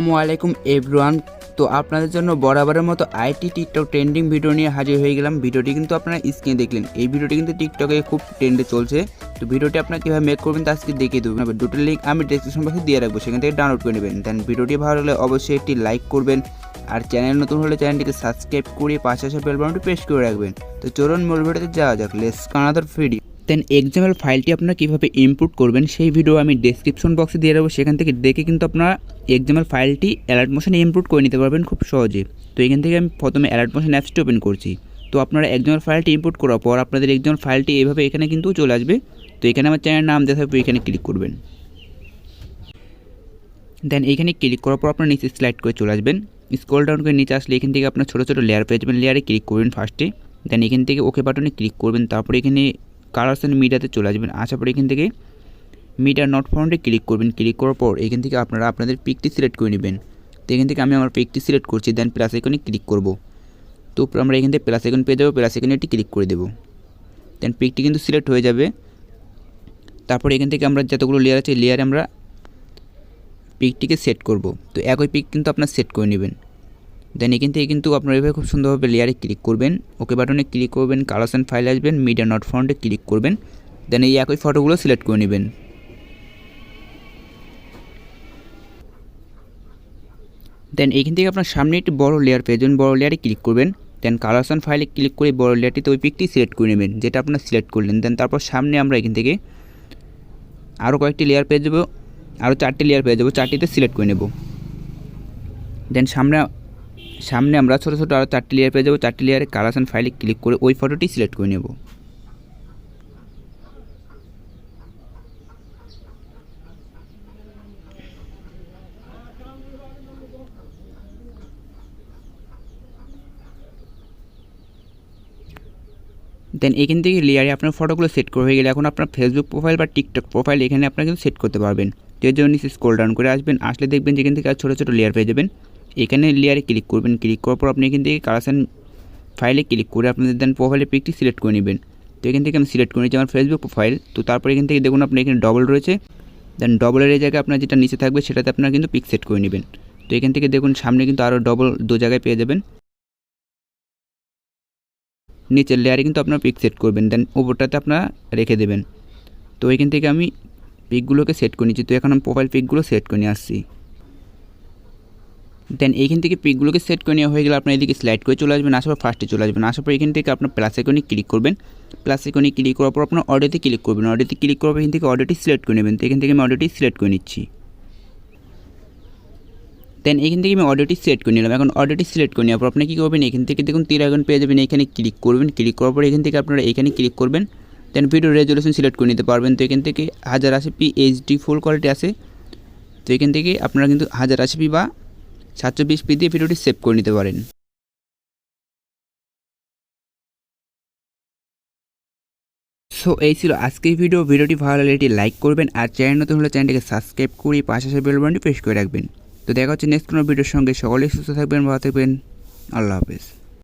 আসসালামু আলাইকুম এভরিওয়ান। তো আপনাদের জন্য বরাবরের মতো আইটি টিকটক ট্রেন্ডিং ভিডিও নিয়ে হাজির হয়ে গেলাম। ভিডিওটি কিন্তু আপনারা স্ক্রিনে দেখলেন, এই ভিডিওটি কিন্তু টিকটকে খুব ট্রেন্ডে চলছে। তো ভিডিওটি আপনারা কীভাবে মেক করবেন তা আজকে দেখিয়ে দেবো। দুটো লিঙ্ক আমি ডেসক্রিপশন বক্সে দিয়ে রাখবো, সেখান থেকে ডাউনলোড করে নেবেন। দেন ভিডিওটি ভালো হলে অবশ্যই একটি লাইক করবেন, আর চ্যানেল নতুন হলে চ্যানেলটিকে সাবস্ক্রাইব করে পাশে আসা বেল বাটনটি প্রেস করে রাখবেন। তো চলুন মূল ভিডিওতে যাওয়া যাক। Let's another video. Then XML ফাইলটি আপনারা কীভাবে ইম্পোর্ট করবেন সেই ভিডিও আমি ডেসক্রিপশন বক্সে দিয়ে রাখবো, সেখান থেকে দেখে কিন্তু আপনারা XML ফাইলটি Alightmotion ইম্পোর্ট করে নিতে পারবেন খুব সহজে। তো এখান থেকে আমি প্রথমে Alightmotion অ্যাপসটি ওপেন করছি। তো আপনারা XML ফাইলটি ইম্পোর্ট করার পর আপনাদের XML ফাইলটি এইভাবে এখানে কিন্তু চলে আসবে। তো এখানে আমার চ্যানেলের নাম দেওয়া থাকবে, এখানে ক্লিক করবেন। দেন এখানে ক্লিক করার পর আপনার নিচে স্লাইড করে চলে আসবেন। স্ক্রল ডাউন করে নিচে আসলে এখান থেকে আপনার ছোটো ছোটো লেয়ার পেয়ে যাবেন, লেয়ারে ক্লিক করবেন ফার্স্টে। দেন এখান থেকে ওকে বাটনে ক্লিক করবেন, তারপরে এখানে কালার্স অ্যান্ড মিডিয়াতে চলে আসবেন। আসার পর এখান থেকে মিডিয়া নট ফাউন্ডে ক্লিক করবেন। ক্লিক করার পর এখান থেকে আপনারা আপনাদের পিকটি সিলেক্ট করে নেবেন। তো এখান থেকে আমি আমার পিকটি সিলেক্ট করছি। দেন প্লাস আইকনে ক্লিক করব। তো আমরা এখান থেকে প্লাস আইকন পেয়ে যাবো, প্লাস আইকনে একটি ক্লিক করে দেবো। দেন পিকটি কিন্তু সিলেক্ট হয়ে যাবে। তারপরে এখান থেকে আমরা যতগুলো লেয়ার আছে লেয়ারে আমরা পিকটিকে সেট করব। তো একই পিক কিন্তু আপনার সেট করে নেবেন। দেন এখান থেকে কিন্তু আপনারা এভাবে খুব সুন্দরভাবে লেয়ারে ক্লিক করবেন, ওকে বাটনে ক্লিক করবেন, কালার্স অ্যান্ড ফাইল আসবেন, মিডিয়া নট ফাউন্ডে ক্লিক করবেন। দেন এই একই ফটোগুলো সিলেক্ট করে নেবেন। দেন এইখান থেকে আপনার সামনে একটি বড় লেয়ার পেয়ে যাবেন, বড় লেয়ারে ক্লিক করবেন। দেন কালার্স অ্যান্ড ফাইলে ক্লিক করে বড় লেয়ারটিতে ওই পিকটি সিলেক্ট করে নেবেন যেটা আপনার সিলেক্ট করলেন। দেন তারপর সামনে আমরা এখান থেকে আরও কয়েকটি লেয়ার পেয়ে যাবো, আরও 4টি লেয়ার পেয়ে যাবো, 4টিতে সিলেক্ট করে নেব। দেন সামনে আমরা ছোটো ছোটো আরও 4টি লেয়ার পেয়ে যাবো, 4টি লেয়ারে কালার্স অ্যান্ড ফাইলে ক্লিক করে ওই ফটোটি সিলেক্ট করে নেব। দেন এখান থেকে লেয়ারে আপনার ফটোগুলো সেট করে হয়ে গেলে এখন আপনার ফেসবুক প্রোফাইল বা টিকটক প্রোফাইল এখানে আপনারা কিন্তু সেট করতে পারবেন। তো এর জন্য নিচে স্ক্রল ডাউন করে আসবেন, আসলে দেখবেন যে এখান থেকে ছোটো ছোটো লেয়ার পেয়ে যাবেন। এখানে লেয়ারে ক্লিক করবেন, ক্লিক করার পর আপনি এখান থেকে কালার্স অ্যান্ড ফাইলে ক্লিক করে আপনাদের দেন প্রোফাইলের পিকটি সিলেক্ট করে নেবেন। তো এখান থেকে আমি সিলেক্ট করে নিচ্ছি আমার ফেসবুক প্রোফাইল। তো তারপর এখান থেকে দেখুন আপনি এখানে ডবল রয়েছে। দেন ডবলের এই জায়গায় আপনার যেটা নিচে থাকবে সেটাতে আপনারা কিন্তু পিক সেট করে নেবেন। তো এখান থেকে দেখুন সামনে কিন্তু আরও ডবল 2 জায়গায় পেয়ে যাবেন। নিচের লেয়ারে কিন্তু আপনারা পিক সেট করবেন, দেন উপরটাতে আপনারা রেখে দেবেন। তো এখান থেকে আমি পিকগুলোকে সেট করে নিচ্ছি। তো এখন আমি প্রোফাইল পিকগুলো সেট করে নিয়ে আসছি। দেন এইখান থেকে পিকগুলোকে সেট করে নেওয়া হয়ে গেলে আপনার এদিকে স্লাইড করে চলে আসবেন, আসার পর ফার্স্টে চলে আসবেন। আসার পর এখান থেকে আপনার প্লাস আইকনে ক্লিক করবেন। প্লাস আইকনে ক্লিক করার পর আপনার অডিওতে ক্লিক করবেন। অডিওতে ক্লিক করার পর এখান থেকে অডিওটি সিলেক্ট করে নেবেন। তো এখান থেকে আমি অডিওটি সিলেক্ট করে নিচ্ছি। দেন এখান থেকে আমি অডিওটি সিলেক্ট করে নিলাম। এখন অডিওটি সিলেক্ট করে নেওয়ার পর আপনি কী করবেন, এখান থেকে দেখুন 3 আইকন পেয়ে যাবেন, এখানে ক্লিক করবেন। ক্লিক করার পর এখান থেকে আপনারা এখানে ক্লিক করবেন। দেন ভিডিও রেজুলেশন সিলেক্ট করে নিতে পারবেন। তো এখান থেকে 1080p HD ফুল কোয়ালিটি আছে। তো এখান থেকে আপনারা কিন্তু 1080p বা 720p দিয়ে ভিডিওটি সেভ করে নিতে পারেন। সো এই ছিল আজকের ভিডিওটি ভালো লাগলে এটি লাইক করবেন, আর চ্যানেল নতুন হলে চ্যানেলটিকে সাবস্ক্রাইব করে পাশে আসা বেল বাটনটি প্রেস করে রাখবেন। তো দেখা হচ্ছে নেক্সট কোনো ভিডিওর সঙ্গে। সকলেই সুস্থ থাকবেন, ভালো থাকবেন। আল্লাহ হাফেজ।